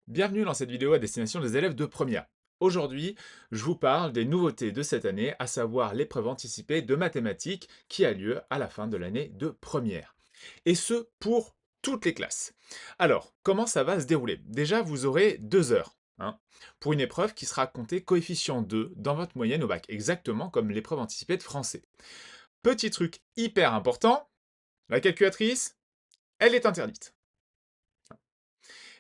Bienvenue dans cette vidéo à destination des élèves de première. Aujourd'hui, je vous parle des nouveautés de cette année, à savoir l'épreuve anticipée de mathématiques qui a lieu à la fin de l'année de première. Et ce, pour toutes les classes. Alors, comment ça va se dérouler? Déjà, vous aurez 2 heures pour une épreuve qui sera comptée coefficient 2 dans votre moyenne au bac, exactement comme l'épreuve anticipée de français. Petit truc hyper important, la calculatrice, elle est interdite.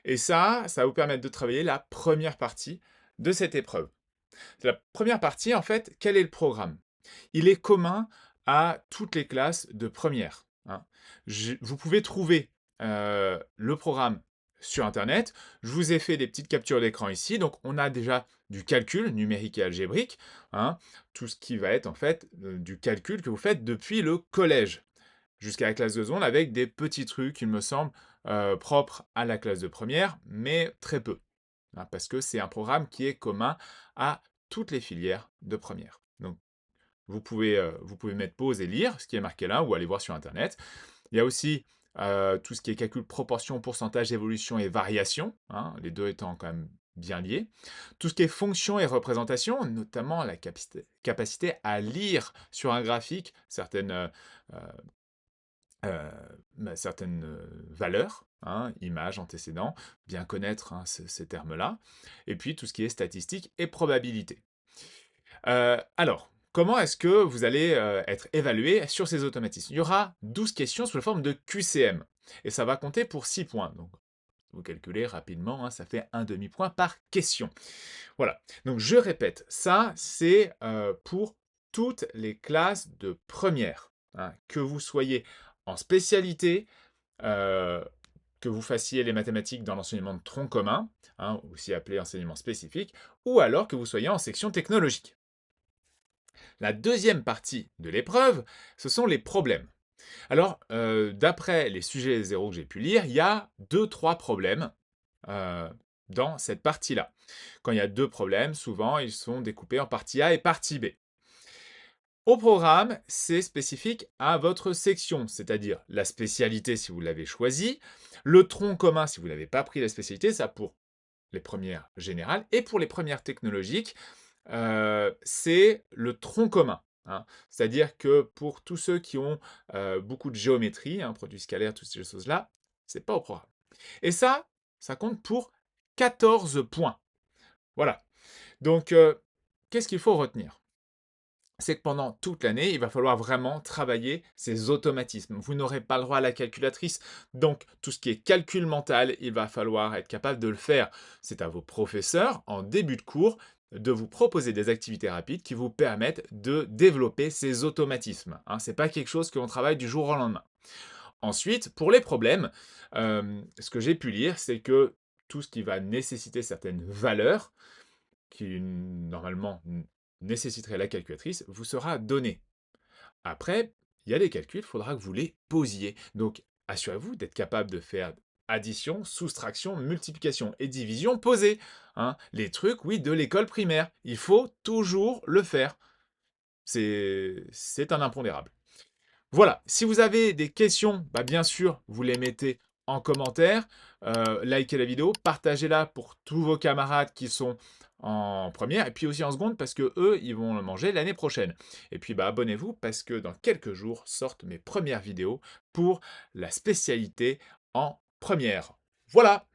Et ça va vous permettre de travailler la première partie de cette épreuve. La première partie, en fait, quel est le programme? Il est commun à toutes les classes de première. Vous pouvez trouver le programme sur Internet. Je vous ai fait des petites captures d'écran ici. Donc, on a déjà du calcul numérique et algébrique, tout ce qui va être en fait du calcul que vous faites depuis le collège jusqu'à la classe de seconde avec des petits trucs, il me semble, propres à la classe de première, mais très peu, parce que c'est un programme qui est commun à toutes les filières de première. Donc vous pouvez mettre pause et lire ce qui est marqué là ou aller voir sur internet. Il y a aussi, tout ce qui est calcul proportion, pourcentage, évolution et variation, les 2 étant quand même bien liés. Tout ce qui est fonction et représentation, notamment la capacité à lire sur un graphique certaines valeurs, images, antécédents, bien connaître ces termes-là, et puis tout ce qui est statistique et probabilité. Alors, comment est-ce que vous allez être évalué sur ces automatismes? Il y aura 12 questions sous la forme de QCM, et ça va compter pour 6 points. Donc, vous calculez rapidement, ça fait un demi-point par question. Voilà, donc je répète, ça c'est pour toutes les classes de première, que vous soyez en spécialité, heu, que vous fassiez les mathématiques dans l'enseignement de tronc commun, aussi appelé enseignement spécifique, ou alors que vous soyez en section technologique. La deuxième partie de l'épreuve, ce sont les problèmes. Alors, d'après les sujets zéro que j'ai pu lire, il y a deux, trois problèmes heu, dans cette partie-là. Quand il y a 2 problèmes, souvent ils sont découpés en partie A et partie B. Au programme, c'est spécifique à votre section, c'est-à-dire la spécialité si vous l'avez choisie, le tronc commun si vous n'avez pas pris la spécialité, ça pour les premières générales et pour les premières technologiques, c'est le tronc commun, C'est-à-dire que pour tous ceux qui ont, beaucoup de géométrie, produits scalaires, toutes ces choses-là, c'est pas au programme. Et ça compte pour 14 points. Voilà. Donc, qu'est-ce qu'il faut retenir? C'est que pendant toute l'année, il va falloir vraiment travailler ces automatismes. Vous n'aurez pas le droit à la calculatrice, donc tout ce qui est calcul mental, il va falloir être capable de le faire. C'est à vos professeurs, en début de cours, de vous proposer des activités rapides qui vous permettent de développer ces automatismes. Ce n'est pas quelque chose que l'on travaille du jour au lendemain. Ensuite, pour les problèmes, ce que j'ai pu lire, c'est que tout ce qui va nécessiter certaines valeurs, qui normalement nécessiterait la calculatrice, vous sera donné. Après, il y a des calculs, il faudra que vous les posiez. Donc, assurez-vous d'être capable de faire addition, soustraction, multiplication et division posée. Les trucs, oui, de l'école primaire. Il faut toujours le faire. C'est un impondérable. Voilà, si vous avez des questions, bien sûr, vous les mettez en commentaire, likez la vidéo, partagez-la pour tous vos camarades qui sont en première et puis aussi en seconde parce que eux, ils vont le manger l'année prochaine. Et puis abonnez-vous parce que dans quelques jours sortent mes premières vidéos pour la spécialité en première. Voilà!